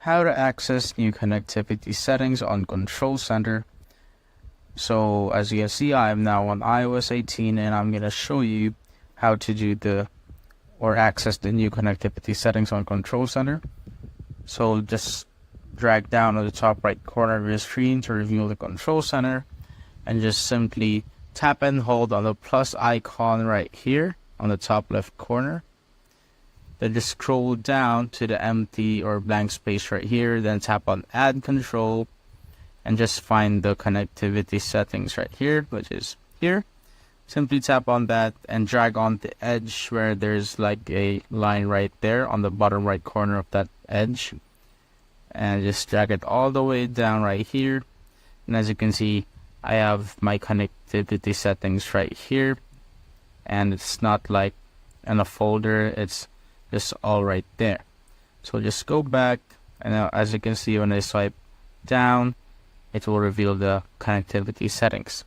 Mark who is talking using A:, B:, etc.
A: How to access new connectivity settings on Control Center. So as you can see, I am now on iOS 18 and I'm going to show you how to do or access the new connectivity settings on Control Center. So just drag down to the top right corner of your screen to reveal the Control Center, and just simply tap and hold on the plus icon right here on the top left corner. Then just scroll down to the empty or blank space right here, then tap on add control and just find the connectivity settings right here, which is here. Simply tap on that and drag on the edge where there's like a line right there on the bottom right corner of that edge, and just drag it all the way down right here. And as you can see, I have my connectivity settings right here, and it's not like in a folder, it's just all right there. So just go back, and now as you can see, when I swipe down, it will reveal the connectivity settings.